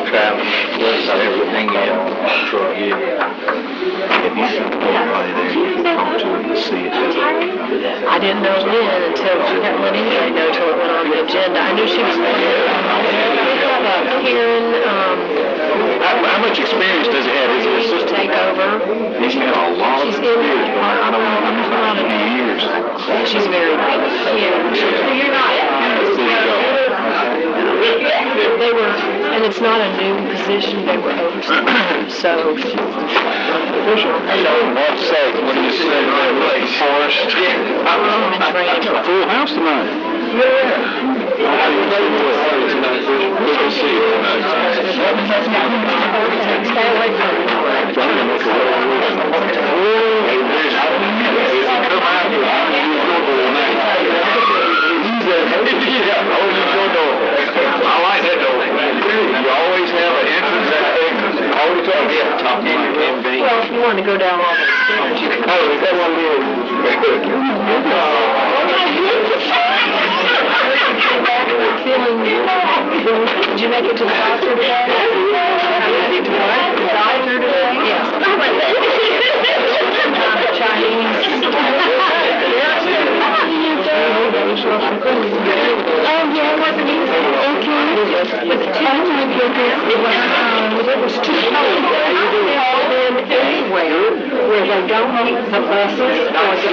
traveling, list everything in the truck. If you see anybody there, you can talk to them and see it. I didn't know then until she got one anyway, no, until it went on the agenda. I knew she was going to. Karen, How much experience does he have? Is he a to take over. He's got a lot of She's in experience. I don't know how many years. She's very good. You're not. They were, and it's not a new position, they were oversight. So. What's say? What do you say? Forest? I'm in training. Full house tonight. Yeah. Good to see you tonight. Stay away from it. I like that though. You always have an entrance and an exit. Always talk in your campaign. Well, if you want to go down all the stairs, you can. Oh, is that one here? Feeling, did you make it to the doctor today? To what? The doctor today? Yes. Chinese. Oh, yeah, it wasn't easy. Okay. But oh my goodness, it was too cold. They all been anywhere where they don't meet the buses or the buses. I was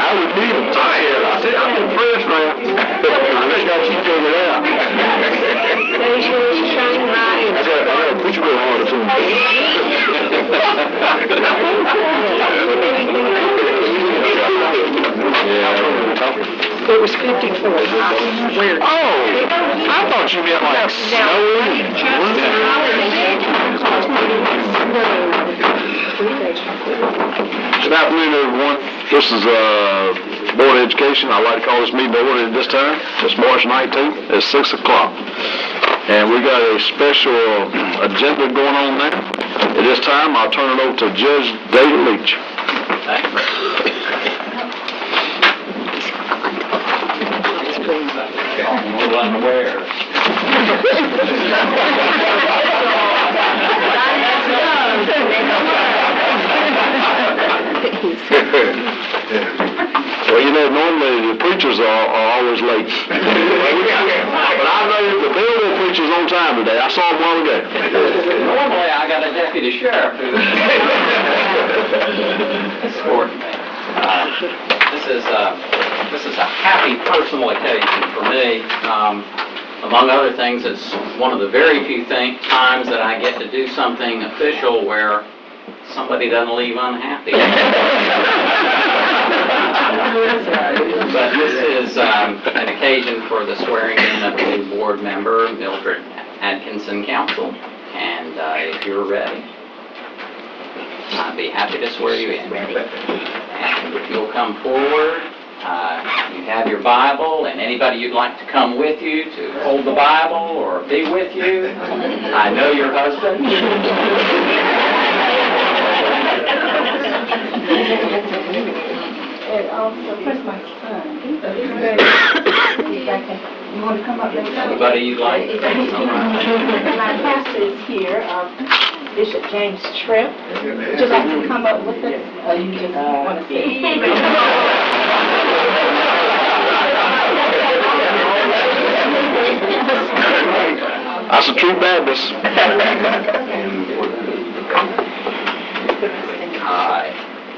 I would need them tired. I said, I'm impressed, man. I just got you figured out. I gotta put you a little harder to It was 54. Weird. Oh, I thought you meant like snowing. Good afternoon, everyone. This is Board of Education. I'd like to call this meeting to order at this time. It's March 19th at 6 o'clock. And we got a special agenda going on there. At this time, I'll turn it over to Judge David Leach. Well, you know, normally the preachers are always late. But I know the Belleville preacher's on time today. I saw him a while ago. Normally, I got a deputy sheriff who's escorting me. This is a happy personal occasion for me. Among other things, it's one of the very few times that I get to do something official where somebody doesn't leave unhappy. But this is an occasion for the swearing in of a new board member, Mildred Atkinson Council. And if you're ready, I'd be happy to swear you in. And if you'll come forward, you have your Bible, and anybody you'd like to come with you to hold the Bible or be with you. I know your husband. And also, first my son. You want to come up there? Anybody you'd like? My pastor is here, Bishop James Tripp. Would you like to come up with us? Or you just want to say? That's a true Baptist.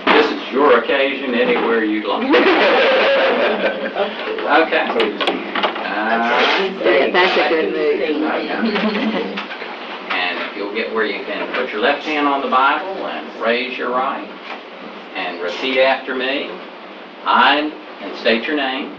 This is your occasion anywhere you'd like. Okay. That's a good move. And if you'll get where you can put your left hand on the Bible and raise your right and repeat after me. And state your name.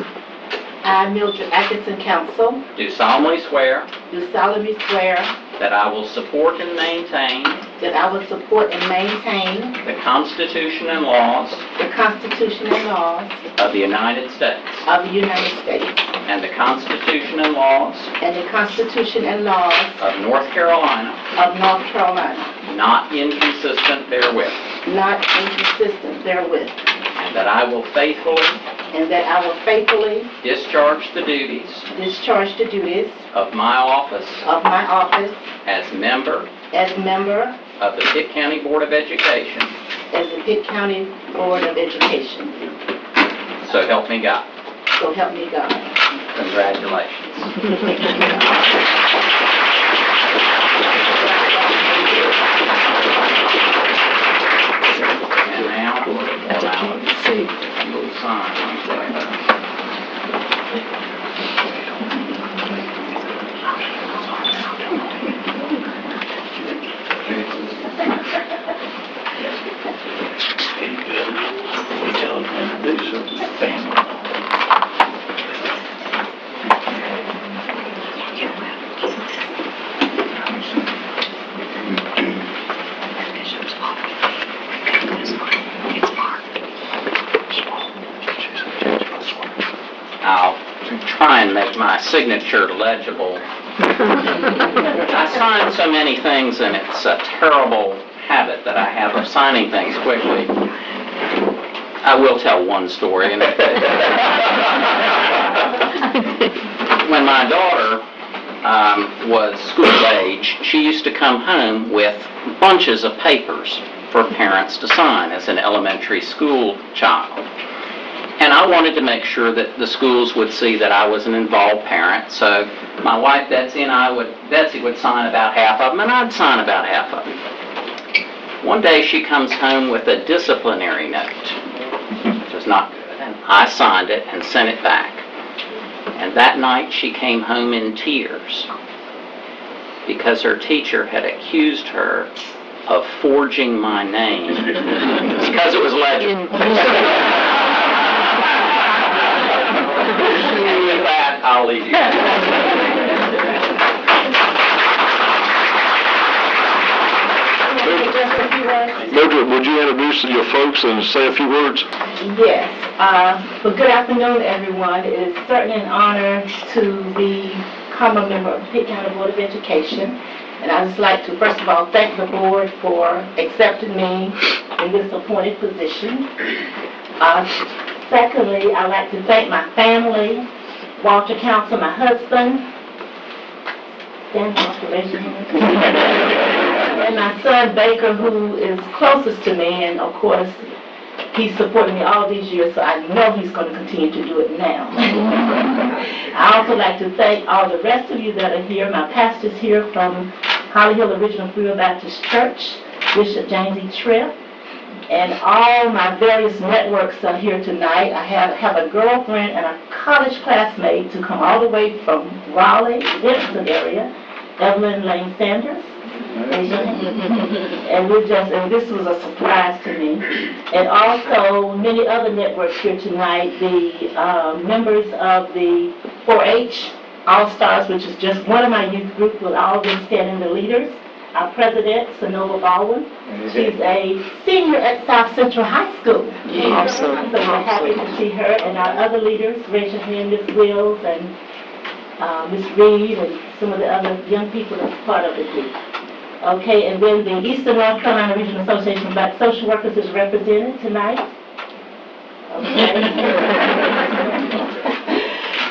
I, Mildred Atkinson Council, Do solemnly swear do solemnly swear that I will support and maintain that I will support and maintain the Constitution and laws the Constitution and laws of the United States of the United States and the Constitution and laws and the Constitution and laws of North Carolina, of North Carolina, not inconsistent therewith, not inconsistent therewith, and that I will faithfully and that I will faithfully discharge the duties discharge the duties of my office of my office as member as member of the Pitt County Board of Education. as the Pitt County Board of Education. So help me God. So help me God. Congratulations. And now, you'll sign right there. I'll try and make my signature legible. I sign so many things, and it's a terrible habit that I have of signing things quickly. I will tell one story. When my daughter was school age, she used to come home with bunches of papers for parents to sign as an elementary school child. And I wanted to make sure that the schools would see that I was an involved parent, so my wife Betsy and Betsy would sign about half of them, and I'd sign about half of them. One day she comes home with a disciplinary note, which was not good, and I signed it and sent it back. And that night she came home in tears because her teacher had accused her of forging my name because it was legible. And with that, I'll leave you. Mildred, would you introduce your folks and say a few words? Yes. Well, good afternoon, everyone. It is certainly an honor to become a member of the Pitt County Board of Education. And I'd just like to, first of all, thank the board for accepting me in this appointed position. Secondly, I'd like to thank my family, Walter Council, my husband, and my son Baker, who is closest to me, and of course, he's supported me all these years, so I know he's going to continue to do it now. I also like to thank all the rest of you that are here, my pastors here from Holly Hill Original Free Will Baptist Church, Bishop James E. Tripp, and all my various networks are here tonight. I have a girlfriend and a college classmate to come all the way from Raleigh, Denton area, Evelyn Lane Sanders. And this was a surprise to me. And also many other networks here tonight, the members of the 4-H All-Stars, which is just one of my youth groups with all of them standing the leaders. Our president, Sonova Baldwin. She's a senior at South Central High School. Awesome. So we're happy to see her, and our other leaders, raise your hand, Ms. Wills and Ms. Reed, and some of the other young people that's part of the group. Okay, and then the Eastern North Carolina Regional Association of Black Social Workers is represented tonight. Okay.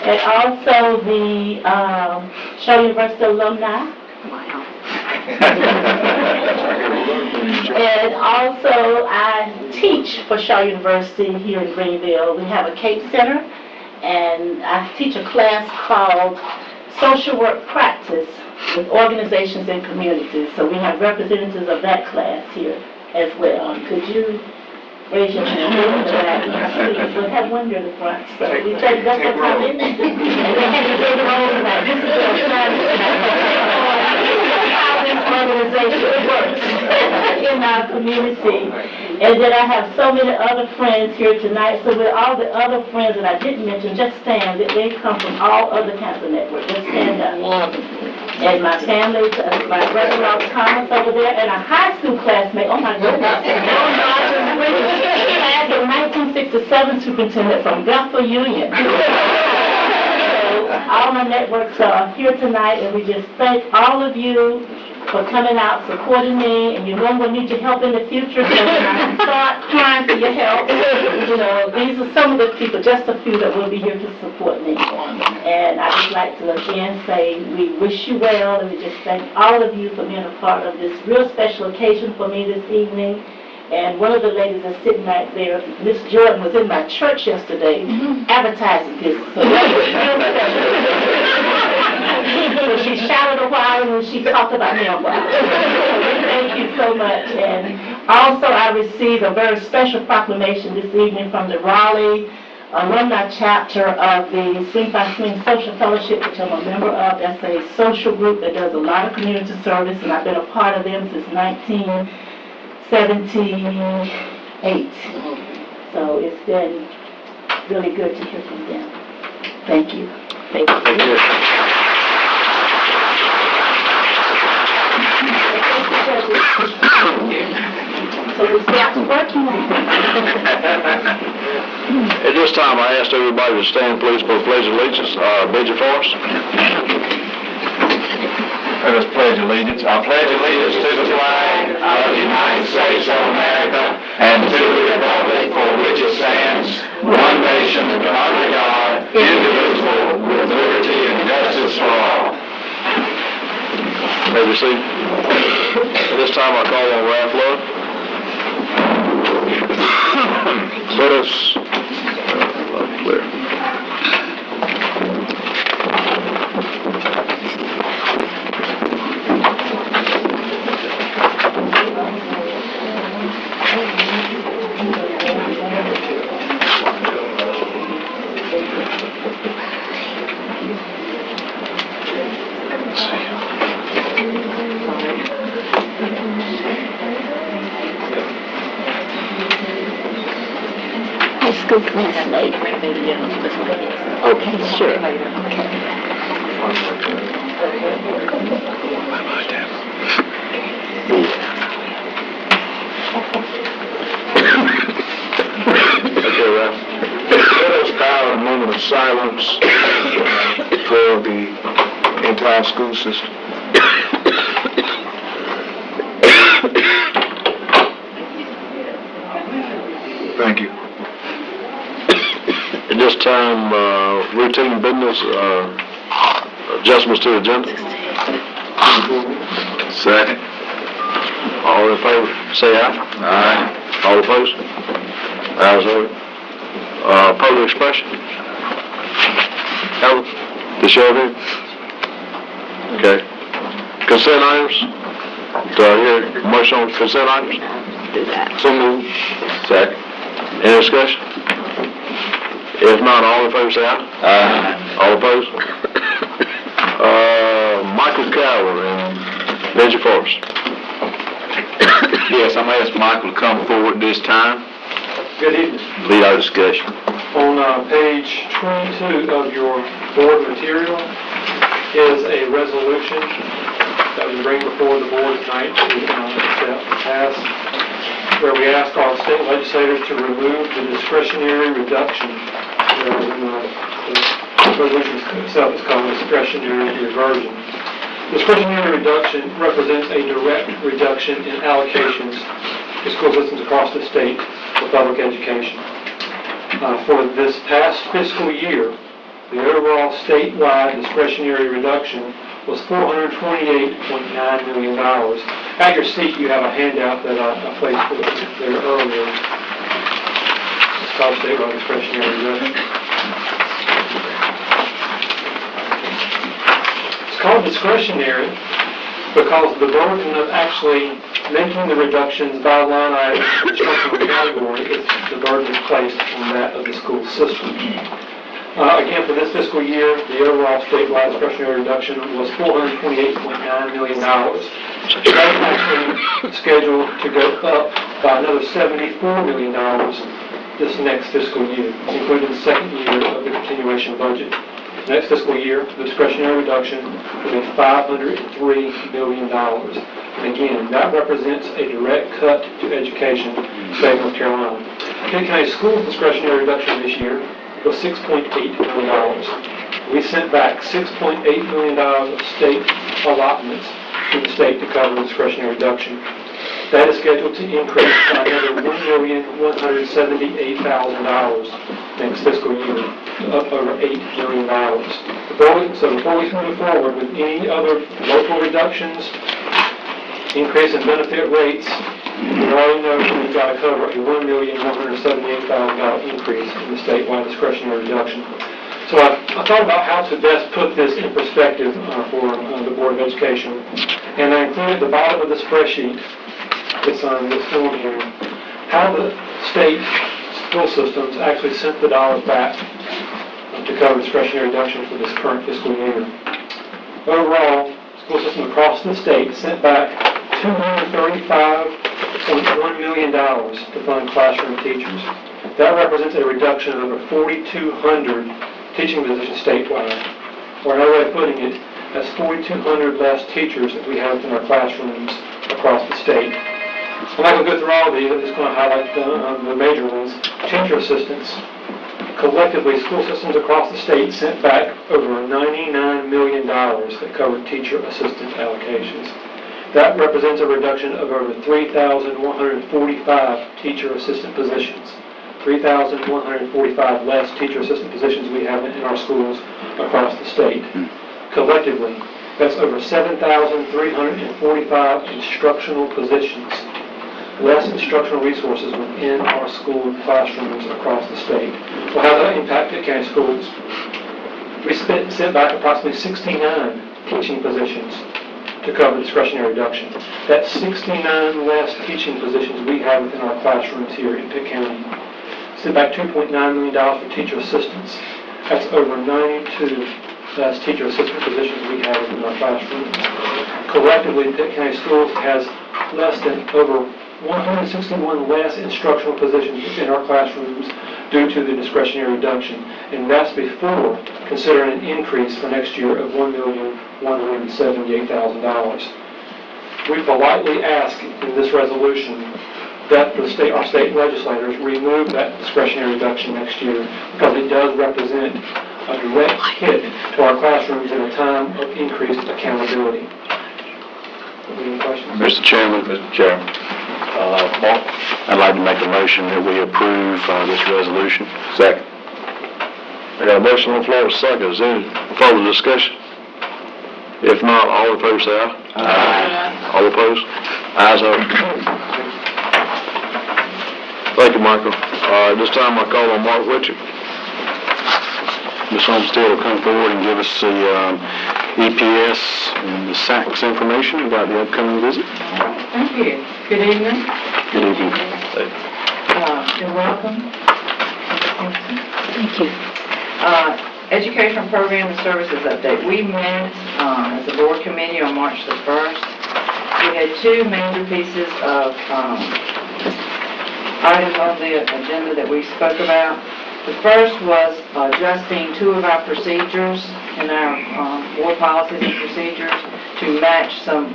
And also the Shaw University alumni. And also, I teach for Shaw University here in Greenville. We have a CAPE Center, and I teach a class called Social Work Practice with Organizations and Communities. So we have representatives of that class here as well. Could you raise your hand? We'll have one here in the front. So we take that comment, and then you say the whole tonight. This is organization works in our community. And then I have so many other friends here tonight. So with all the other friends that I didn't mention, just stand. They come from all other kinds of networks. Just stand up. And my family, my brother-in-law Thomas over there, and a high school classmate. Oh my goodness. Class of 1967 superintendent from Gulfport Union. All my networks are here tonight, and we just thank all of you for coming out, supporting me, and you know I'm going to need your help in the future, so when I start trying for your help, you know, these are some of the people, just a few that will be here to support me. And I'd just like to again say we wish you well, and we just thank all of you for being a part of this real special occasion for me this evening. And one of the ladies that's sitting right there, Miss Jordan, was in my church yesterday advertising this. So that was real special. So she shouted a while and then she talked about me a while. Thank you so much. And also I received a very special proclamation this evening from the Raleigh alumni chapter of the Swing by Swing Social Fellowship, which I'm a member of. That's a social group that does a lot of community service, and I've been a part of them since 1978. So it's been really good to hear from them. Thank you. Thank you. So we start working. At this time, I ask everybody to stand, please, for the Pledge of Allegiance. Major Forrest. Let us pledge allegiance. I pledge allegiance to the flag of the United States of America and to the republic for which it stands, one nation under God, indivisible, with liberty and justice for all. May we see. At this time, I call on Ralph Love. Let us clear. High school classmate. Okay, sure. Okay. Okay, Ralph. Let us bow in a moment of silence for the entire school system. Thank you. At this time, routine business, adjustments to the agenda. Second. All in favor, say aye. Aye. All opposed? Ayes have it. Public expression. Helen, the show here. Okay. Consent items. Do I hear a motion on consent items? Do that. So moved. Second. Any discussion? If not, all in favor say aye. Aye. All opposed? Michael Cowler and Benji Forrest. Yes, I'm going to ask Michael to come forward this time. Good evening. Lead our discussion. On page 22 of your board material is a resolution that we bring before the board tonight to accept and pass, where we ask our state legislators to remove the discretionary reduction. The resolution itself is called discretionary reversion. Discretionary reduction represents a direct reduction in allocations to school systems across the state for public education. For this past fiscal year, the overall statewide discretionary reduction was $428.9 million. At your seat, you have a handout that I placed there earlier. It's called statewide discretionary reduction. It's called discretionary because the burden of actually making the reductions by line item, which comes from the category, the burden is placed on that of the school system. Again, for this fiscal year, the overall statewide discretionary reduction was $428.9 million. That is actually scheduled to go up by another $74 million this next fiscal year, including the second year of the continuation budget. Next fiscal year, the discretionary reduction will be $503 million. And again, that represents a direct cut to education in the state of North Carolina. Pitt County Schools' discretionary reduction this year was $6.8 million. We sent back $6.8 million of state allotments to the state to cover the discretionary reduction. That is scheduled to increase by another $1,178,000 next fiscal year, to up over $8 million. So before we move forward with any other local reductions, increase in benefit rates, we already know we've got to cover a $1,178,000 increase in the statewide discretionary reduction. So I thought about how to best put this in perspective for the Board of Education, and I included at the bottom of the spreadsheet, it's on this film here, how the state school systems actually sent the dollars back to cover discretionary reduction for this current fiscal year. Overall, school systems across the state sent back $235.1 million to fund classroom teachers. That represents a reduction of over 4,200 teaching positions statewide. Or another way of putting it, that's 4,200 less teachers that we have in our classrooms across the state. I'm not going to go through all of these, I'm just going to highlight the major ones. Teacher assistants. Collectively, school systems across the state sent back over $99 million that covered teacher assistant allocations. That represents a reduction of over 3,145 teacher assistant positions. 3,145 less teacher assistant positions we have in our schools across the state. Collectively, that's over 7,345 instructional positions, less instructional resources within our school classrooms across the state. Well, how does that impact Pitt County schools? We sent back approximately 69 teaching positions to cover discretionary reduction. That's 69 less teaching positions we have within our classrooms here in Pitt County. Sent back $2.9 million for teacher assistants. That's over 92 less teacher assistant positions we have within our classrooms. Collectively, Pitt County Schools has less than over 161 less instructional positions within our classrooms due to the discretionary reduction. And that's before considering an increase for next year of $1,178,000. We politely ask in this resolution that our state legislators remove that discretionary reduction next year because it does represent a direct hit to our classrooms in a time of increased accountability. Any questions? Mr. Chairman. Mark? I'd like to make a motion that we approve this resolution. Second. I got a motion on the floor, second. Is there any further discussion? If not, all in favor say aye. Aye. All opposed? Ayes have it. Thank you, Michael. At this time, I call on Mark Richard. Ms. Olmstead will come forward and give us the EPS and the SACS information about the upcoming visit. Thank you. Good evening. Good evening. You're welcome. Thank you. Education Program and Services Update. We met as a board committee on March the 1st. We had two major pieces of items on the agenda that we spoke about. The first was adjusting two of our procedures in our board policies and procedures to match some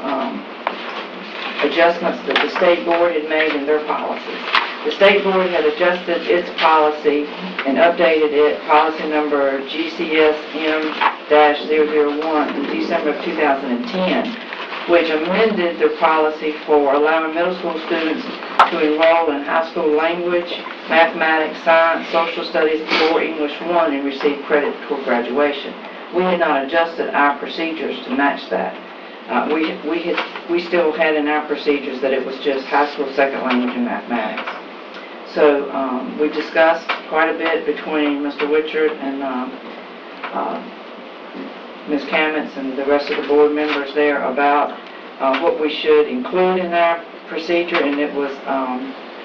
adjustments that the state board had made in their policies. The state board had adjusted its policy and updated it, policy number GCSM-001 in December of 2010, which amended their policy for allowing middle school students to enroll in high school language, mathematics, science, social studies, or English 1 and receive credit toward graduation. We had not adjusted our procedures to match that. We still had in our procedures that it was just high school second language and mathematics. So we discussed quite a bit between Mr. Wichert and Ms. Kamitz and the rest of the board members there about what we should include in our procedure, and it was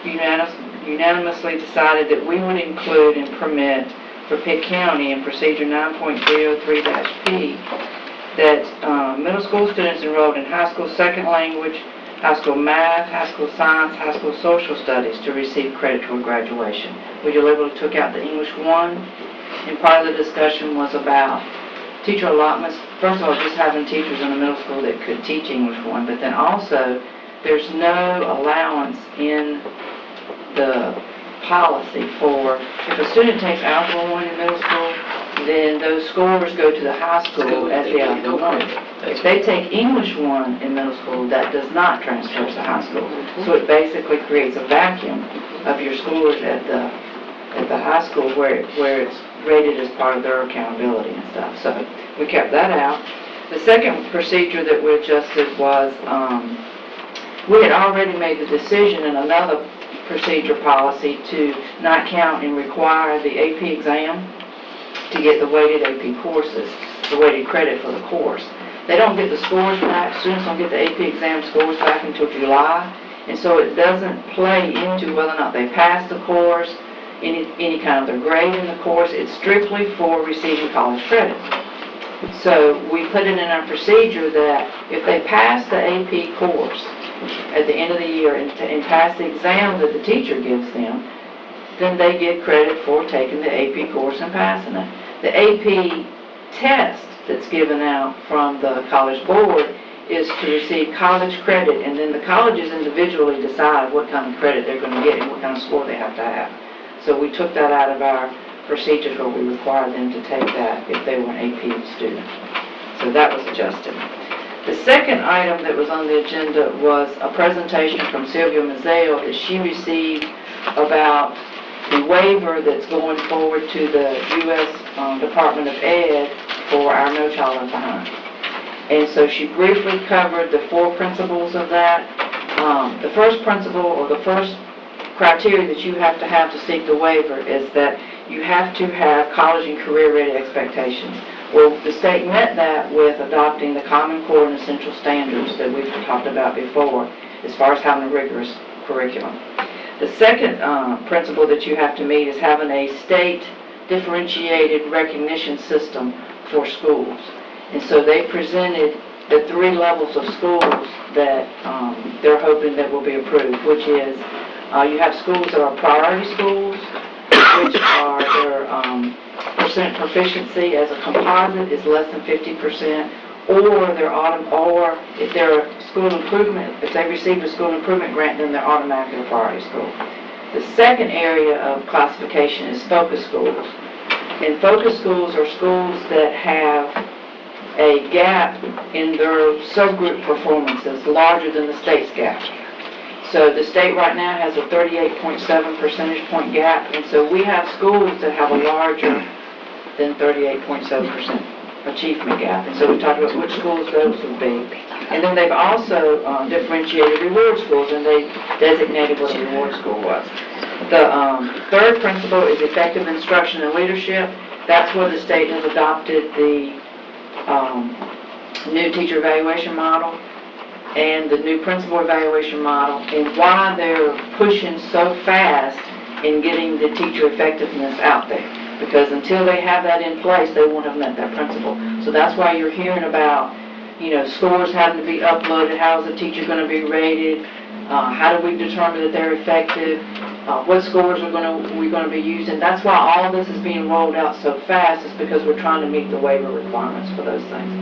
unanimously decided that we would include and permit for Pitt County in procedure 9.03-P that middle school students enrolled in high school second language, high school math, high school science, high school social studies to receive credit toward graduation. We deliberately took out the English 1, and part of the discussion was about teacher allotments. First of all, just having teachers in the middle school that could teach English 1, but then also there's no allowance in the policy for, if a student takes Algebra 1 in middle school, then those scores go to the high school as the Algebra 1. If they take English 1 in middle school, that does not transfer to high school. So it basically creates a vacuum of your scores at the high school where it's rated as part of their accountability and stuff. So we kept that out. The second procedure that we adjusted was, we had already made the decision in another procedure policy to not count and require the AP exam to get the weighted AP courses, the weighted credit for the course. They don't get the scores back, students don't get the AP exam scores back until July, and so it doesn't play into whether or not they pass the course, any kind of their grade in the course. It's strictly for receiving college credit. So we put it in our procedure that if they pass the AP course at the end of the year and pass the exam that the teacher gives them, then they get credit for taking the AP course and passing it. The AP test that's given out from the college board is to receive college credit, and then the colleges individually decide what kind of credit they're going to get and what kind of score they have to have. So we took that out of our procedures where we required them to take that if they were an AP student. So that was adjusted. The second item that was on the agenda was a presentation from Sylvia Mazzeo that she received about the waiver that's going forward to the U.S. Department of Ed for our No Child Left Behind. And so she briefly covered the 4 principles of that. The first principle, or the first criteria that you have to seek the waiver, is that you have to have college and career-ready expectations. Well, the state met that with adopting the Common Core and Essential Standards that we've talked about before, as far as having a rigorous curriculum. The second principle that you have to meet is having a state differentiated recognition system for schools. And so they presented the 3 levels of schools that they're hoping that will be approved, which is you have schools that are priority schools, which are their percent proficiency as a composite is less than 50%, or if they're a school improvement, if they received a school improvement grant, then they're automatically a priority school. The second area of classification is focus schools. And focus schools are schools that have a gap in their subgroup performances larger than the state's gap. So the state right now has a 38.7 percentage point gap, and so we have schools that have a larger than 38.7% achievement gap. And so we talked about which schools those would be. And then they've also differentiated reward schools, and they designated what a reward school was. The third principle is effective instruction and leadership. That's where the state has adopted the new teacher evaluation model and the new principal evaluation model, and why they're pushing so fast in getting the teacher effectiveness out there. Because until they have that in place, they won't have met that principle. So that's why you're hearing about, scores having to be uploaded. How is a teacher going to be rated? How do we determine that they're effective? What scores are we going to be using? That's why all of this is being rolled out so fast, is because we're trying to meet the waiver requirements for those things.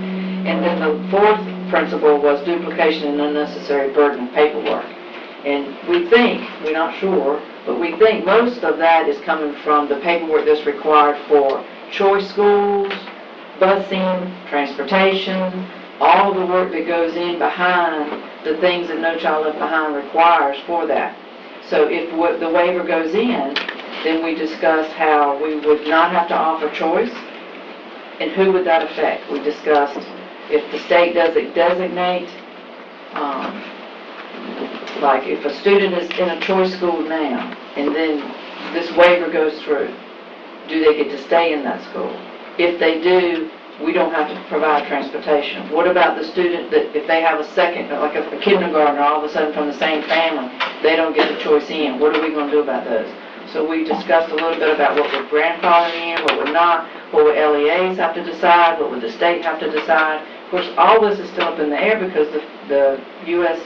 And then the fourth principle was duplication and unnecessary burden of paperwork. And we're not sure, but we think most of that is coming from the paperwork that's required for choice schools, busing, transportation, all the work that goes in behind the things that No Child Left Behind requires for that. So if the waiver goes in, then we discussed how we would not have to offer choice, and who would that affect. We discussed if the state does designate, like if a student is in a choice school now, and then this waiver goes through, do they get to stay in that school? If they do, we don't have to provide transportation. What about the student that if they have a second, like a kindergartner, all of a sudden from the same family, they don't get a choice in? What are we going to do about those? So we discussed a little bit about what would grandfather in, what would not, what would LEAs have to decide, what would the state have to decide. Of course, all this is still up in the air because the U.S.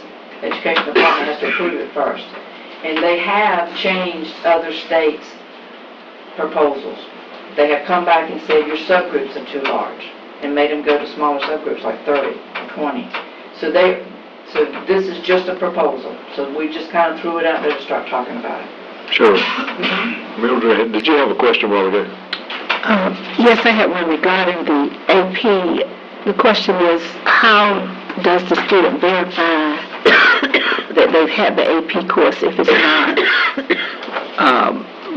Education Department has to approve it first. And they have changed other states' proposals. They have come back and said your subgroups are too large and made them go to smaller subgroups like 30 or 20. So this is just a proposal. So we just kind of threw it out there to start talking about it. Sure. Mildred, did you have a question while ago? Yes, I had one regarding the AP The question is, how does the student verify that they've had the AP course if it's not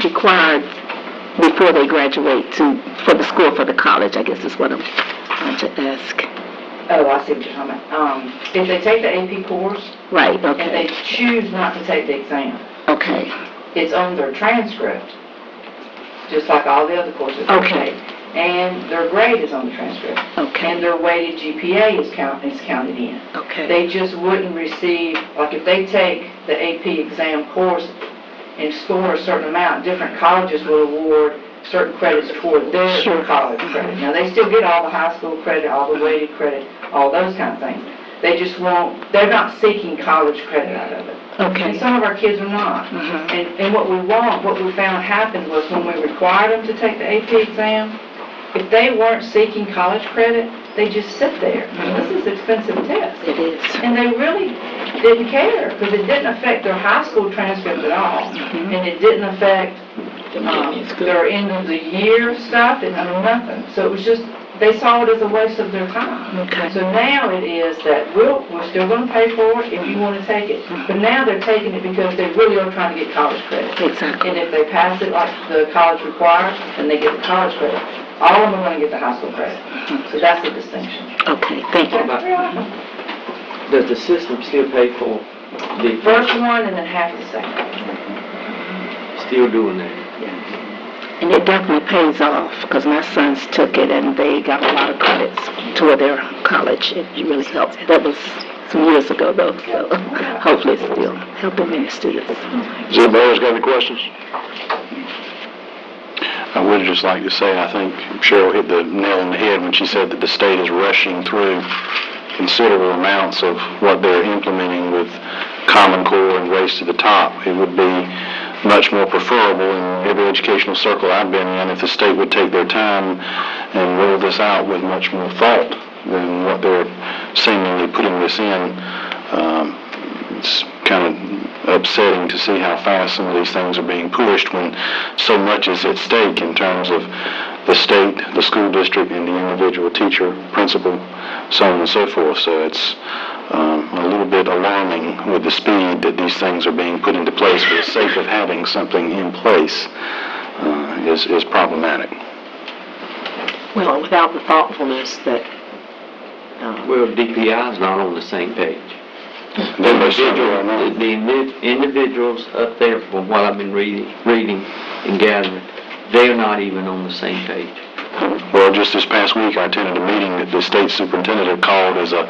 required before they graduate for the school, for the college, I guess is what I'm trying to ask. Oh, I see what you're talking about. If they take the AP course, Right, and they okay, choose not to take the exam, okay, it's on their transcript, just like all the other courses they Okay. take. And their grade is on the transcript. okay, And their weighted GPA is counted in. okay, They just wouldn't receive, like if they take the AP exam course and score a certain amount, different colleges will award certain credits toward their Sure. college credit. Now, they still get all the high school credit, all the weighted credit, all those kind of things. They just won't, they're not seeking college credit out of it. And okay. some of our kids are not. Mhm. And what we found happened was when we required them to take the AP exam, if they weren't seeking college credit, they just sit there. And this is an expensive test. It is. And they really didn't care, because it didn't affect their high school transcript at all. Mhm. And it didn't affect their end of the year stuff, and nothing. So it was just, they saw it as a waste of their time. Okay. So now it is that we're still going to pay for it if you want to take it. But now they're taking it because they really are trying to get college credit. Exactly. And if they pass it like the college requires, then they get the college credit. All of them are going to get the high school credit. So that's the distinction. Okay, thank you. Does the system still pay for the First one and then half the second. still doing that? And it definitely pays off, because my sons took it and they got a lot of credits toward their college. It really helped. That was some years ago though, so hopefully it's still helping many students. Does anybody else got any questions? I would just like to say, I think Cheryl hit the nail on the head when she said that the state is rushing through considerable amounts of what they're implementing with Common Core and Race to the Top. It would be much more preferable in every educational circle I've been in if the state would take their time and roll this out with much more thought than what they're seemingly putting this in. It's kind of upsetting to see how fast some of these things are being pushed when so much is at stake in terms of the state, the school district, and the individual teacher, principal, so on and so forth. So it's a little bit alarming with the speed that these things are being put into place for the sake of having something in place is problematic. Well, without the thoughtfulness that, Well, DPI is not on the same page. The individuals up there, from what I've been reading and gathering, they're not even on the same page. Well, just this past week, I attended a meeting that the state superintendent had called as a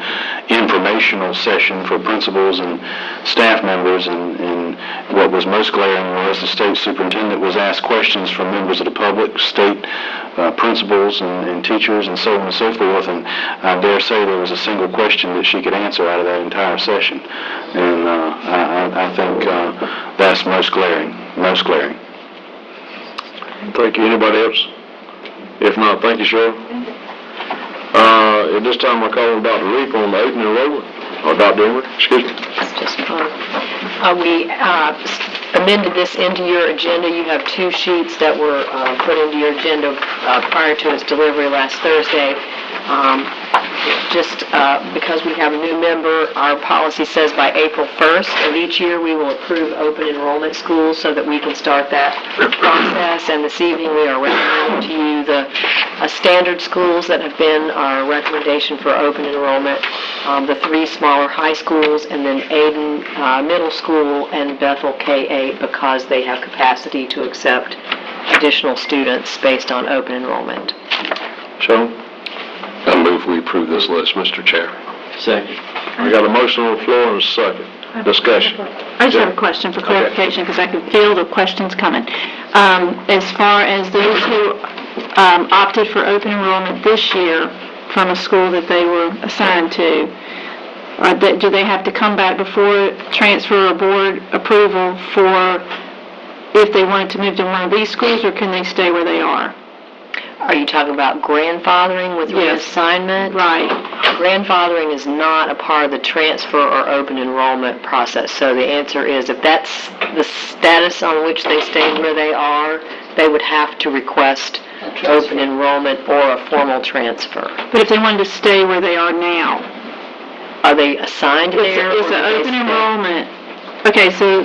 informational session for principals and staff members, and what was most glaring was the state superintendent was asked questions from members of the public, state principals and teachers, and so on and so forth, and I dare say there was a single question that she could answer out of that entire session, and I think that's most glaring, most glaring. Thank you. Anybody else? If not, thank you, Cheryl. At this time, I call on Dr. Reap on the open enrollment, or Dr. Emory, excuse me. we amended this into your agenda. You have two sheets that were put into your agenda prior to its delivery last Thursday. Because we have a new member, our policy says by April 1st of each year we will approve open enrollment schools so that we can start that process. And this evening we are recommending to you the standard schools that have been our recommendation for open enrollment, the three smaller high schools, and then Aden Middle School and Bethel K-8, because they have capacity to accept additional students based on open enrollment. Cheryl? I move we approve this list, Mr. Chair. Second. We got a motion on the floor and a second. Discussion. I just have a question for clarification, because I can feel the questions coming. As far as those who opted for open enrollment this year from a school that they were assigned to, do they have to come back before transfer or board approval for if they wanted to move to one of these schools, or can they stay where they are? Are you talking about grandfathering with Yes. reassignment? Right. Grandfathering is not a part of the transfer or open enrollment process. So the answer is, if that's the status on which they stay where they are, they would have to request open enrollment or a formal transfer. But if they wanted to stay where they are now, Are they assigned there? it's or an do they open stay? enrollment. Okay, so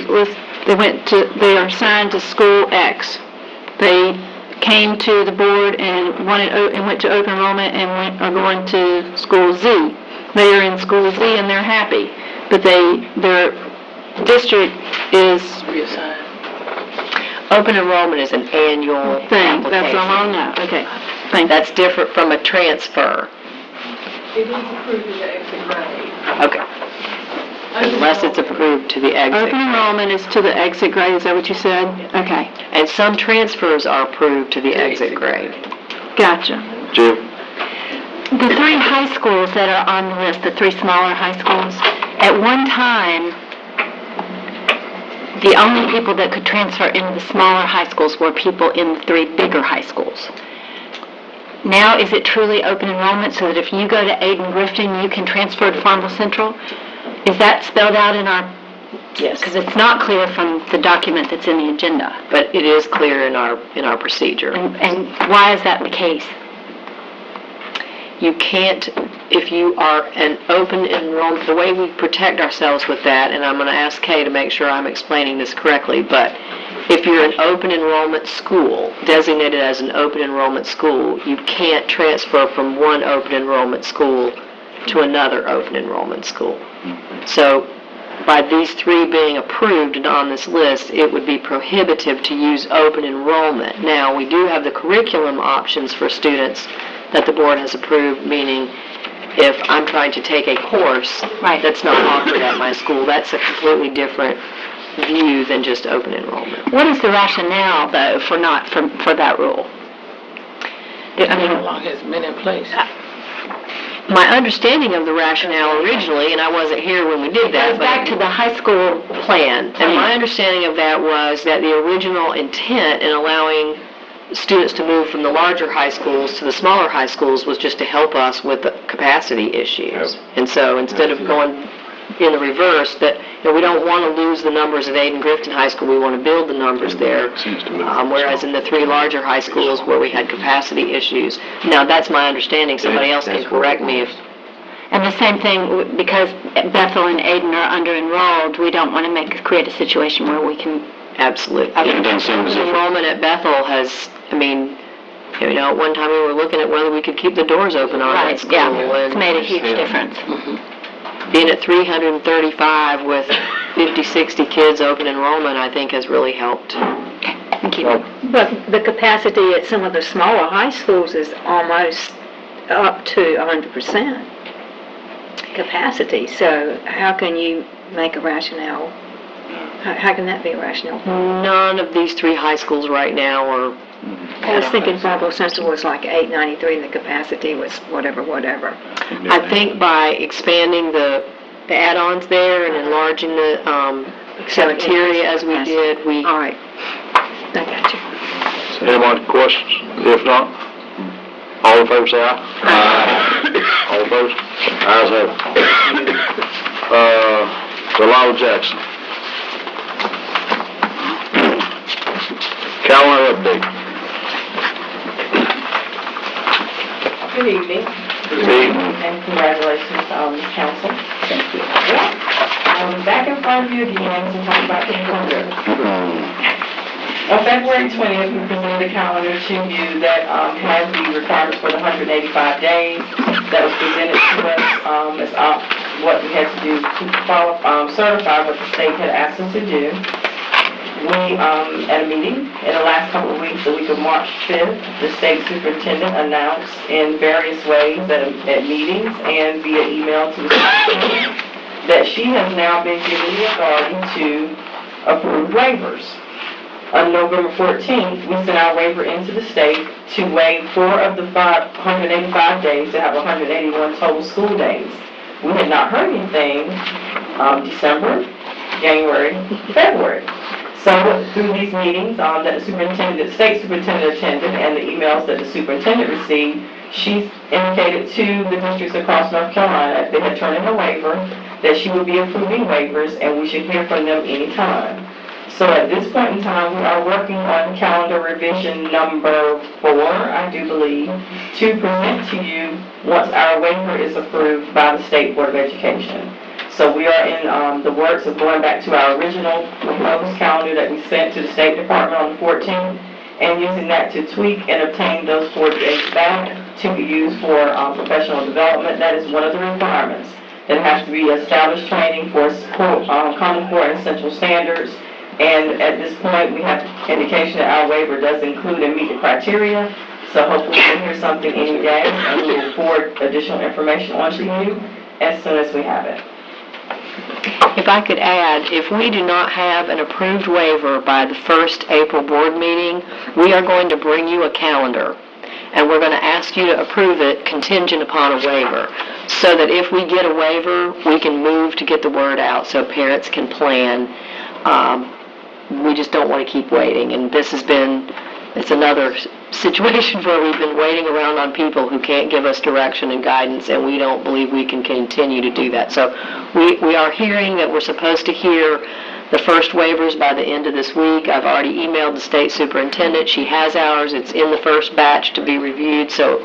they are assigned to school X. They came to the board and went to open enrollment and are going to school Z. They are in school Z and they're happy, but their district is Open enrollment is an annual thing. That's all I application. know. Okay, thank you. That's different from a transfer. It is approved as an exit grade. Okay. Unless it's approved to the exit. Open enrollment is to the exit grade, is that what you said? Okay, And some transfers are approved to the exit grade. gotcha. Jim? The 3 high schools that are on the list, the 3 smaller high schools, at one time, the only people that could transfer into the smaller high schools were people in the 3 bigger high schools. Now, is it truly open enrollment so that if you go to Aiden-Grifton, you can transfer to Farmville Central? Is that spelled out in our, Yes. because it's not clear from the document that's in the agenda. But it is clear in our procedure. And why is that the case? You can't, if you are an open enrollment, the way we protect ourselves with that, and I'm going to ask Kay to make sure I'm explaining this correctly, but if you're an open enrollment school, designated as an open enrollment school, you can't transfer from one open enrollment school to another open enrollment school. So by these 3 being approved and on this list, it would be prohibitive to use open enrollment. Now, we do have the curriculum options for students that the board has approved, meaning if I'm trying to take a course that's not offered at my school, that's a completely different view than just open enrollment. What is the rationale, though, for that rule? I mean, How long has it been in place? My understanding of the rationale originally, and I wasn't here when we did that, goes back to the high school plan, and my understanding of that was that the original intent in allowing students to move from the larger high schools to the smaller high schools was just to help us with the capacity issues. And so instead of going in the reverse, that we don't want to lose the numbers at Aiden-Grifton High School, we want to build the numbers there. Whereas in the 3 larger high schools where we had capacity issues, now that's my understanding, somebody else can correct me if... And the same thing, because Bethel and Aiden are under-enrolled, we don't want to create a situation where we can... Absolutely. It doesn't seem as if- Enrollment at Bethel has, at one time we were looking at whether we could keep the doors open on that school. Yeah, it's and made a huge difference. Being at 335 with 50, 60 kids open enrollment, I think has really helped. Thank you. But the capacity at some of the smaller high schools is almost up to 100% capacity, so how can you make a rationale? How can that be a rationale? None of these 3 high schools right now are... I was thinking Farmville Central was like 893 and the capacity was whatever. I think by expanding the add-ons there and enlarging the cafeteria as we did, we... All right, I got you. Any more questions? If not, all in favor say aye. Aye. All opposed? Ayes have it. Delila Jackson. Calendar update. Good evening, Good evening. and congratulations, Ms. Council. Thank you. Back in front of you again to talk about the calendar. On February 20th, we presented a calendar to you that has the requirements for the 185 days that was presented to us as what we had to do to certify what the state had asked us to do. We, at a meeting in the last couple of weeks, the week of March 5th, the state superintendent announced in various ways at meetings and via email to the superintendent that she has now been given the authority to approve waivers. On November 14th, we sent our waiver into the state to waive 4 of the 185 days to have 181 total school days. We had not heard anything December, January, February. So through these meetings that the state superintendent attended and the emails that the superintendent received, she indicated to the districts across North Carolina, if they had turned in a waiver, that she would be approving waivers and we should hear from them anytime. So at this point in time, we are working on calendar revision number 4, I do believe, to present to you once our waiver is approved by the State Board of Education. So we are in the works of going back to our original proposed calendar that we sent to the State Department on the 14th, and using that to tweak and obtain those 4 days back to be used for professional development. That is one of the requirements. There has to be established training for Common Core and Essential Standards. And at this point, we have indication that our waiver does include and meet the criteria. So hopefully we'll hear something any day, and we will forward additional information on to you as soon as we have it. If I could add, if we do not have an approved waiver by the first April board meeting, we are going to bring you a calendar, and we're going to ask you to approve it contingent upon a waiver, so that if we get a waiver, we can move to get the word out so parents can plan. We just don't want to keep waiting, and this has been, it's another situation where we've been waiting around on people who can't give us direction and guidance, and we don't believe we can continue to do that. So we are hearing that we're supposed to hear the first waivers by the end of this week. I've already emailed the state superintendent. She has ours. It's in the first batch to be reviewed, so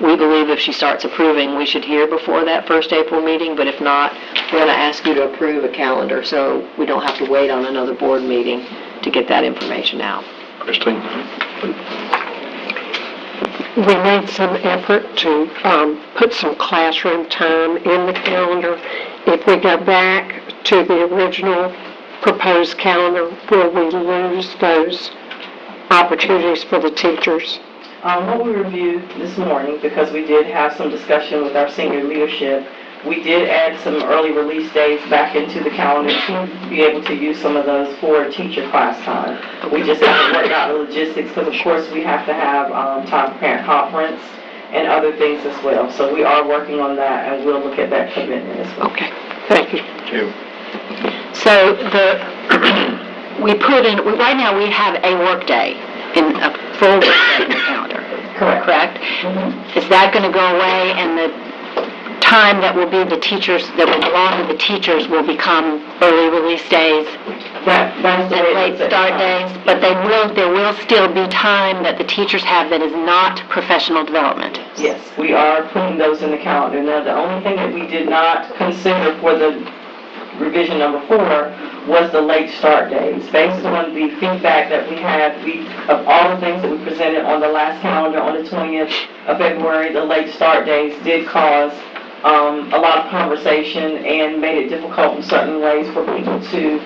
we believe if she starts approving, we should hear before that first April meeting, but if not, we're going to ask you to approve a calendar so we don't have to wait on another board meeting to get that information out. Christine? We made some effort to put some classroom time in the calendar. If we go back to the original proposed calendar, will we lose those opportunities for the teachers? What we reviewed this morning, because we did have some discussion with our senior leadership, we did add some early release days back into the calendar to be able to use some of those for teacher class time. We just haven't worked out the logistics, because of course we have to have time for parent conference and other things as well. So we are working on that, and we'll look at that commitment as well. Okay, thank you. So we put in, right now we have a work day, in a full work day in the calendar, correct? Mm-hmm. Is that going to go away, and the time that will be the teachers, that will belong to the teachers will become early release days That's the and way late it's start days? But there will still be time that the teachers have that is not professional development? Yes, we are putting those in the calendar. Now, the only thing that we did not consider for the revision number 4 was the late start days. Based on the feedback that we had, of all the things that we presented on the last calendar on the 20th of February, the late start days did cause a lot of conversation and made it difficult in certain ways for people to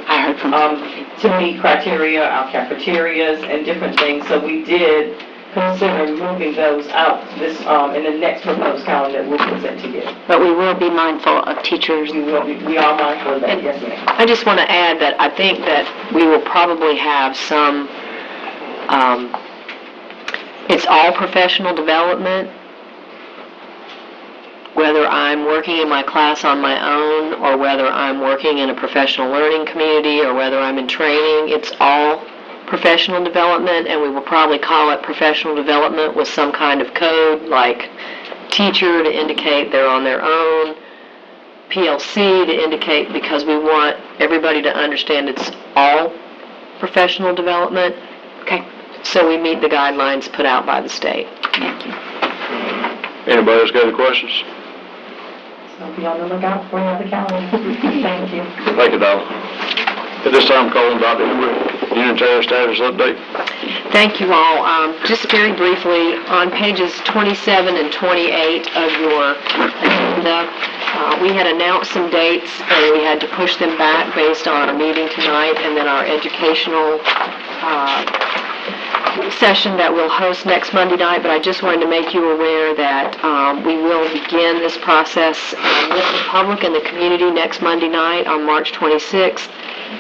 meet criteria, our cafeterias and different things. So we did consider moving those out this in the next proposed calendar that we'll present to you. But we will be mindful of teachers. We are mindful of that, yes ma'am. I just want to add that I think that we will probably have some, it's all professional development, whether I'm working in my class on my own, or whether I'm working in a professional learning community, or whether I'm in training. It's all professional development, and we will probably call it professional development with some kind of code, like teacher to indicate they're on their own, PLC to indicate, because we want everybody to understand it's all professional development. Okay. So we meet the guidelines put out by the state. Thank you. Anybody else got any questions? So be on the lookout for another calendar. Thank you. Thank you, Donna. At this time, calling Dr. Henry, unitary status update. Thank you all. Just very briefly, on pages 27 and 28 of your agenda, we had announced some dates, and we had to push them back based on our meeting tonight, and then our educational session that we'll host next Monday night. But I just wanted to make you aware that we will begin this process with the public and the community next Monday night on March 26th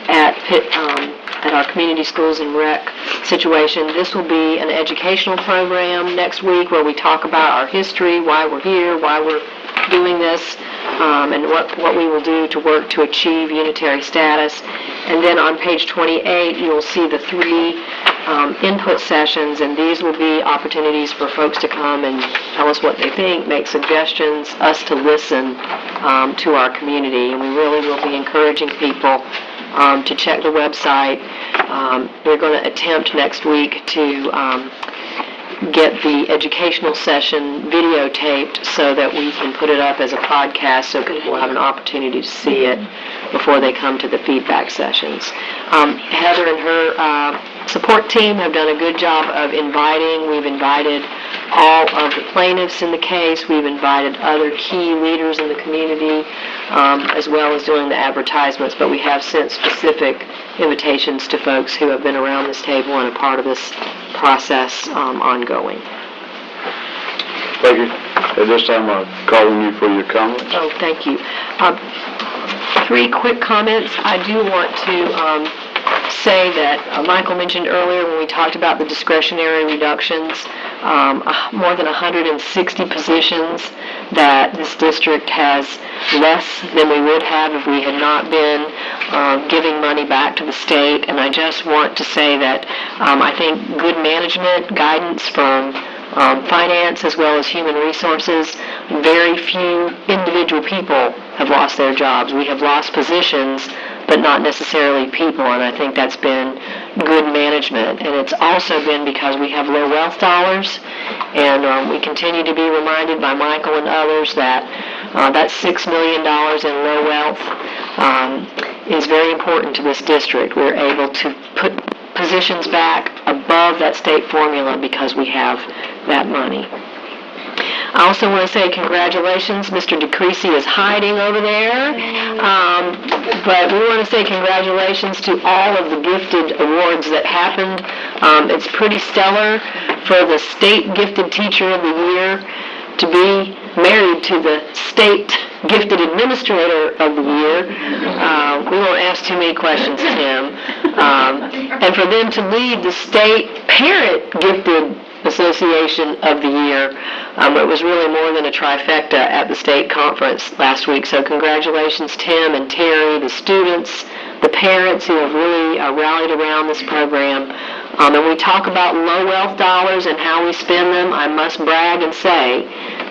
at Pitt, at our community schools and rec situation. This will be an educational program next week where we talk about our history, why we're here, why we're doing this, and what we will do to work to achieve unitary status. And then on page 28, you'll see the 3 input sessions, and these will be opportunities for folks to come and tell us what they think, make suggestions, us to listen to our community. And we really will be encouraging people to check the website. We're going to attempt next week to get the educational session videotaped so that we can put it up as a podcast so people will have an opportunity to see it before they come to the feedback sessions. Heather and her support team have done a good job of inviting. We've invited all of the plaintiffs in the case. We've invited other key leaders in the community, as well as doing the advertisements, but we have sent specific invitations to folks who have been around this table and a part of this process ongoing. Thank you. At this time, I'm calling you for your comments. Oh, thank you. 3 quick comments. I do want to say that Michael mentioned earlier when we talked about the discretionary reductions, more than 160 positions that this district has less than we would have if we had not been giving money back to the state. And I just want to say that I think good management guidance from finance as well as human resources, very few individual people have lost their jobs. We have lost positions, but not necessarily people, and I think that's been good management. And it's also been because we have low wealth dollars, and we continue to be reminded by Michael and others that that $6 million in low wealth is very important to this district. We're able to put positions back above that state formula because we have that money. I also want to say congratulations. Mr. DeCreasy is hiding over there. But we want to say congratulations to all of the gifted awards that happened. It's pretty stellar for the State Gifted Teacher of the Year to be married to the State Gifted Administrator of the Year. We won't ask too many questions, Tim. And for them to lead the State Parent Gifted Association of the Year. It was really more than a trifecta at the state conference last week. So congratulations, Tim and Terry, the students, the parents who have really rallied around this program. And we talk about low wealth dollars and how we spend them. I must brag and say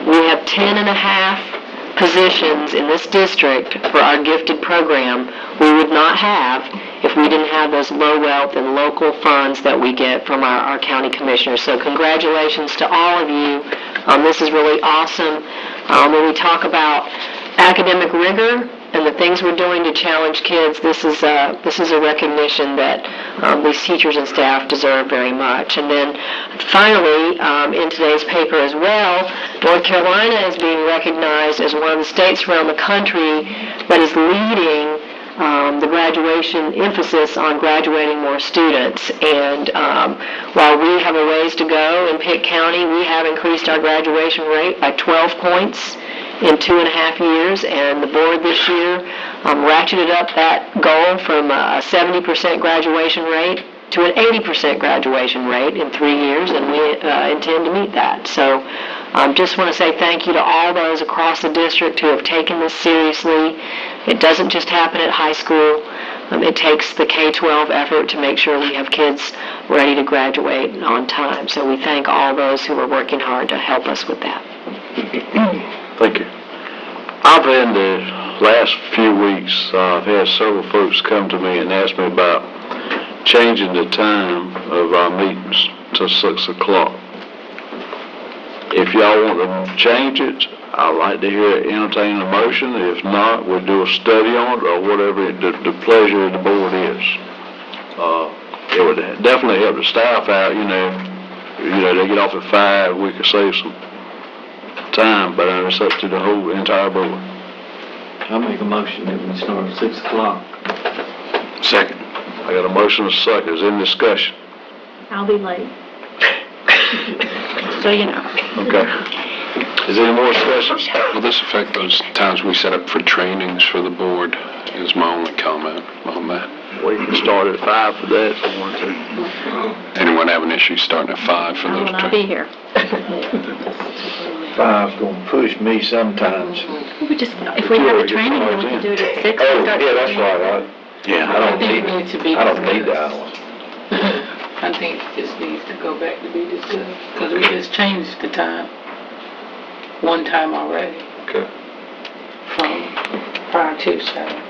we have 10.5 positions in this district for our gifted program we would not have if we didn't have those low wealth and local funds that we get from our county commissioners. So congratulations to all of you. This is really awesome. When we talk about academic rigor and the things we're doing to challenge kids, this is a recognition that these teachers and staff deserve very much. And then finally, in today's paper as well, North Carolina is being recognized as one of the states around the country that is leading the graduation emphasis on graduating more students. And while we have a ways to go in Pitt County, we have increased our graduation rate by 12 points in 2.5 years, and the board this year ratcheted up that goal from a 70% graduation rate to an 80% graduation rate in 3 years, and we intend to meet that. So just want to say thank you to all those across the district who have taken this seriously. It doesn't just happen at high school. It takes the K-12 effort to make sure we have kids ready to graduate on time. So we thank all those who are working hard to help us with that. Thank you. I've in the last few weeks, I've had several folks come to me and ask me about changing the time of our meetings to 6 o'clock. If y'all want to change it, I'd like to hear it entertain a motion. If not, we'll do a study on it or whatever the pleasure of the board is. It would definitely help the staff out, you know, they get off at 5, we could save some time, but it's up to the whole entire board. I'll make a motion that we start at 6 o'clock. Second. I got a motion and a second. Is in discussion. I'll be late. So you know. Okay. Is there any more discussion? Will this affect those times we set up for trainings for the board? Is my only comment on that. We can start at 5 for that if you want to. Anyone have an issue starting at 5 for I those will not be trainings? here. 5's gonna push me sometimes. We just, if we have a training, then we can do it at 6. Oh, yeah, that's right. I think it needs to be I don't need discussed. that one. I think it just needs to go back to be discussed, because we just changed the time one time already Okay. from prior to 7.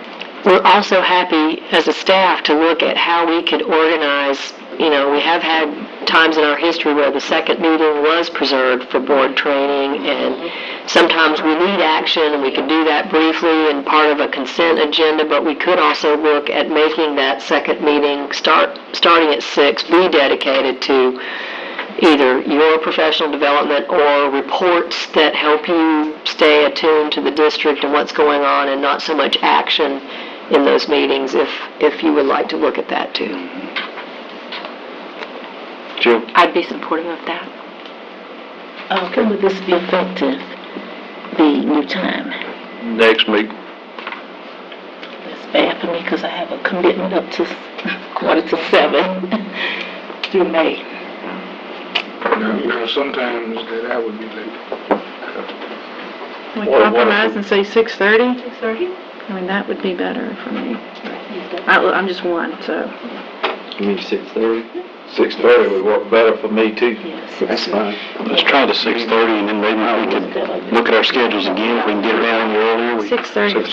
we're also happy as a staff to look at how we could organize, we have had times in our history where the second meeting was preserved for board training, and sometimes we need action, and we could do that briefly in part of a consent agenda, but we could also look at making that second meeting starting at 6 be dedicated to either your professional development or reports that help you stay attuned to the district and what's going on, and not so much action in those meetings, if you would like to look at that too. Jill? I'd be supportive of that. When would this be effective, the new time? Next meeting. That's bad for me because I have a commitment up to 6:45 through May. Sometimes that would be late. Can we compromise and say 6:30? 6:30? I mean, that would be better for me. I'm just one, so. You mean 6:30? 6:30 would work better for me too. That's fine. Let's try the 6:30, and then maybe we can look at our schedules again. If we can get it down any earlier. 6:30. If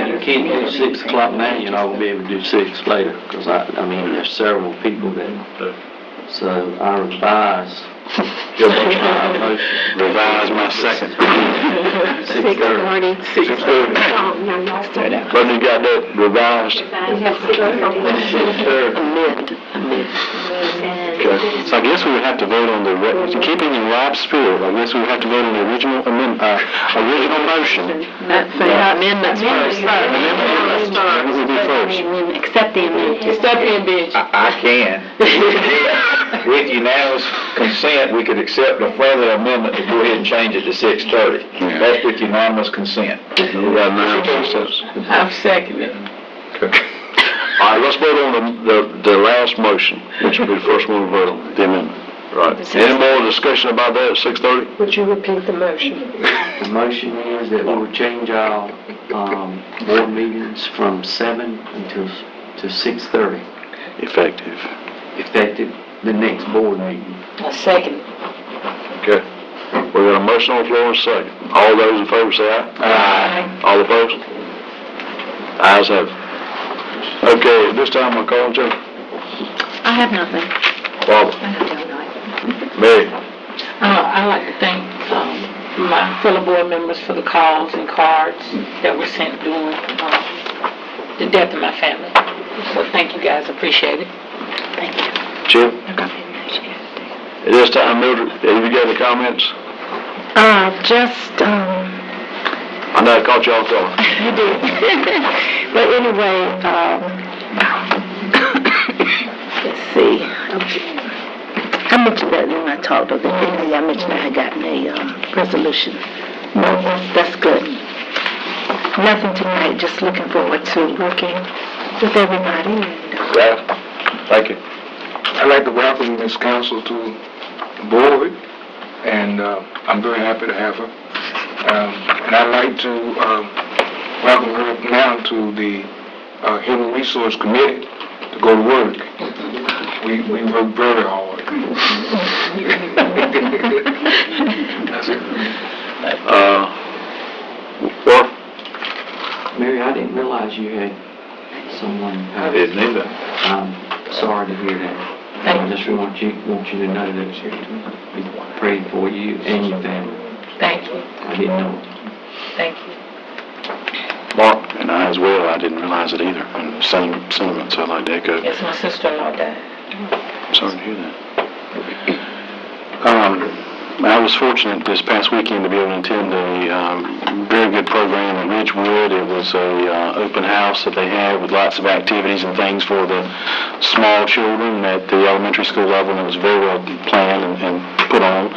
you can't do 6 o'clock now, you're not gonna be able to do 6 later, because I mean, there's several people that, so I revise. Revise my second. 6:30. 6:30. But you got that revised? Okay. So I guess we would have to vote on keeping in live spirit, I guess we would have to vote on the original original motion. Amendments first. Amendment would be first. Accept the amendment. I can. With unanimous consent, we could accept a further amendment to go ahead and change it to 6:30. That's with unanimous consent. We got 9 consents. I've seconded. Okay. All right, let's vote on the last motion, which will be the first one to vote on, the amendment. Right. Any more discussion about that at 6:30? Would you repeat the motion? The motion is that we would change our, board meetings from 7 to 6:30, Effective. effective the next board meeting. A second. Okay. We got a motion on the floor and a second. All those in favor say aye. Aye. All opposed? Ayes have it. Okay, at this time I'll call on Joe. I have nothing. Barbara. Mary. I'd like to thank my fellow board members for the calls and cards that were sent during the death of my family. So thank you guys, appreciate it. Thank you. Jim. At this time, Mildred, have you got any comments? I know I caught you off guard. You did. But anyway, let's see. I mentioned that when I talked about the thing. I mentioned I had gotten a resolution. No, that's good. Nothing tonight, just looking forward to working with everybody. Ralph, thank you. I'd like to welcome Ms. Council to the board, and I'm very happy to have her. And I'd like to welcome her now to the Human Resource Committee to go to work. We work very hard. That's it. Worf? Mary, I didn't realize you had someone. I didn't either. I'm sorry to hear that. I just want you to know that we prayed for you and your family. Thank you, I didn't know. thank you. Mark? And I as well, I didn't realize it either. And same sentiments I'd like to echo. Yes, my sister-in-law died. Sorry to hear that. I was fortunate this past weekend to be able to attend a very good program at Ridgewood. It was a open house that they had with lots of activities and things for the small children at the elementary school level, and it was very well planned and put on.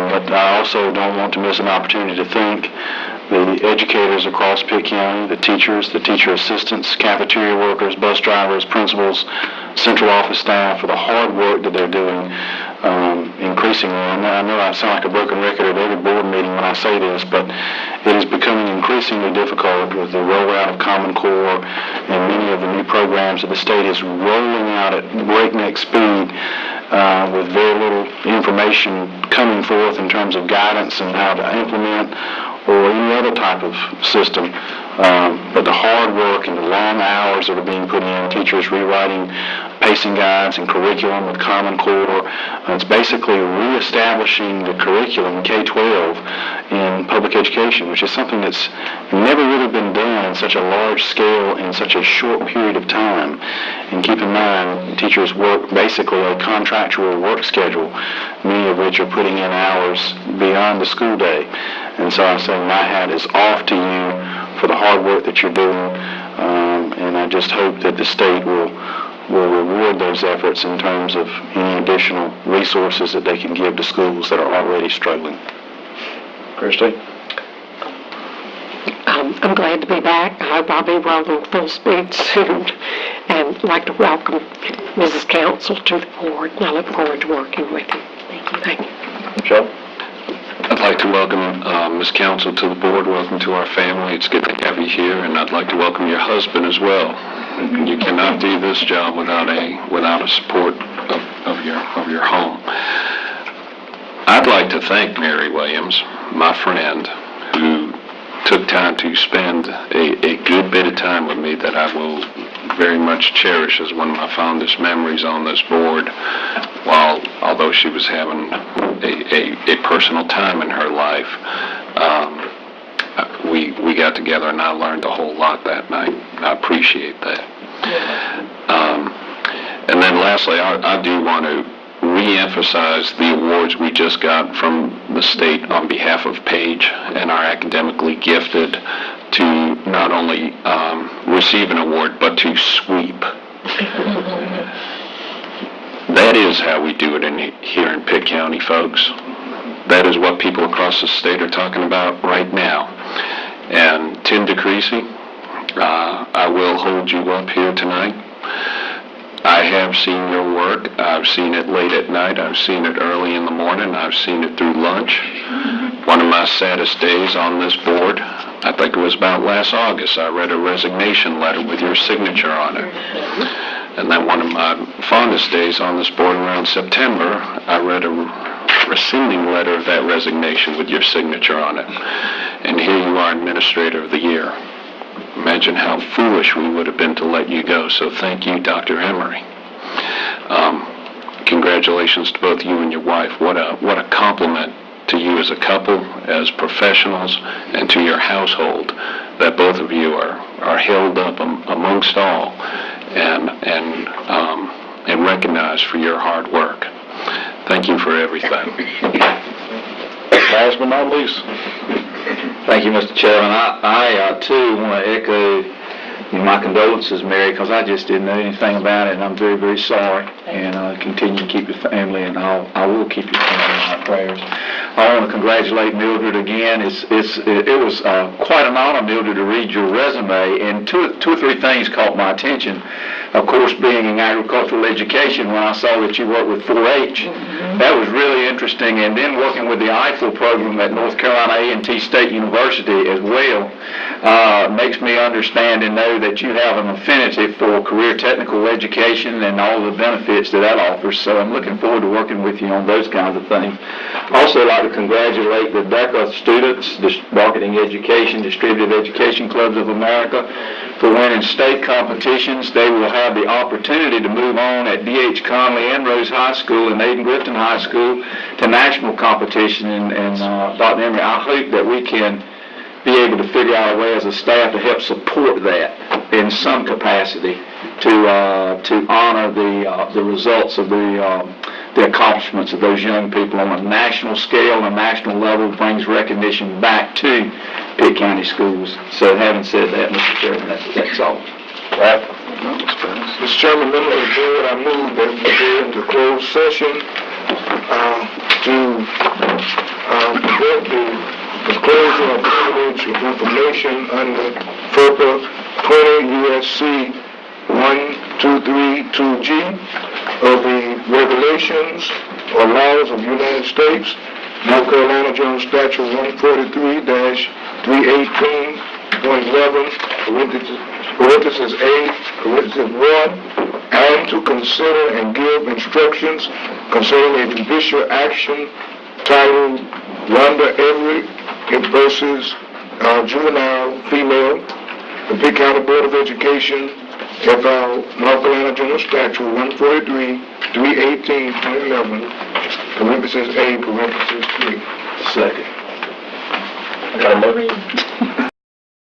But I also don't want to miss an opportunity to thank the educators across Pitt County, the teachers, the teacher assistants, cafeteria workers, bus drivers, principals, central office staff for the hard work that they're doing. Increasingly, and I know I sound like a broken record at every board meeting when I say this, but it is becoming increasingly difficult with the rollout of Common Core and many of the new programs that the state is rolling out at breakneck speed with very little information coming forth in terms of guidance and how to implement or any other type of system But the hard work and the long hours that are being put in, teachers rewriting pacing guides and curriculum with Common Core, it's basically reestablishing the curriculum K-12 in public education, which is something that's never really been done in such a large scale in such a short period of time. And keep in mind, teachers work basically a contractual work schedule, many of which are putting in hours beyond the school day. And so I'm saying my hat is off to you for the hard work that you're doing, and I just hope that the state will reward those efforts in terms of any additional resources that they can give to schools that are already struggling. Christy? I'm glad to be back. I hope I'll be rolling full speed soon. And I'd like to welcome Mrs. Council to the board, and I look forward to working with you. Thank you. Joe? I'd like to welcome Ms. Council to the board. Welcome to our family. It's good to have you here, and I'd like to welcome your husband as well. You cannot do this job without a support of your home. I'd like to thank Mary Williams, my friend, who took time to spend a good bit of time with me that I will very much cherish as one of my fondest memories on this board, although she was having a personal time in her life. We got together and I learned a whole lot that night. I appreciate that. And then lastly, I do want to re-emphasize the awards we just got from the state on behalf of Paige and our academically gifted to not only receive an award, but to sweep. That is how we do it here in Pitt County, folks. That is what people across the state are talking about right now. And Tim DeCreasy, I will hold you up here tonight. I have seen your work. I've seen it late at night. I've seen it early in the morning. I've seen it through lunch. One of my saddest days on this board, I think it was about last August, I read a resignation letter with your signature on it. And then one of my fondest days on this board around September, I read a rescinding letter of that resignation with your signature on it. And here you are, Administrator of the Year. Imagine how foolish we would have been to let you go, so thank you, Dr. Emery. Congratulations to both you and your wife. What a compliment to you as a couple, as professionals, and to your household, that both of you are held up amongst all and recognized for your hard work. Thank you for everything. Last but not least. Thank you, Mr. Chairman. I too, want to echo my condolences, Mary, because I just didn't know anything about it, and I'm very, very sorry. And continue to keep your family, and I will keep your family in my prayers. I want to congratulate Mildred again. It was quite an honor, Mildred, to read your resume, and two or three things caught my attention. Of course, being in agricultural education, when I saw that you worked with 4-H, that was really interesting. And then working with the EIFEL program at North Carolina A&T State University as well, makes me understand and know that you have an affinity for career technical education and all the benefits that offers. So I'm looking forward to working with you on those kinds of things. Also, I'd like to congratulate the DECA students, the Marketing Education, Distributed Education Clubs of America, for winning state competitions. They will have the opportunity to move on at D.H. Conley and Rose High School and Aiden-Grifton High School to national competition. And Dr. Emery, I hope that we can be able to figure out a way as a staff to help support that in some capacity to honor the results of the accomplishments of those young people on a national scale and a national level. Brings recognition back to Pitt County schools. So having said that, Mr. Chairman, that's all. Mr. Chairman, members of the board, I move that we go into closed session to prevent the disclosure of privilege of information under FERPA 20 U.S.C. 1232G of the regulations or laws of the United States, North Carolina General Statute 143-318.11, parenthesis A, parenthesis 1, and to consider and give instructions concerning a judicial action titled Rhonda Everett versus juvenile female the Pitt County Board of Education, FL North Carolina General Statute 143, 318, 2011, parentheses A, parentheses 3. Second. Got a motion?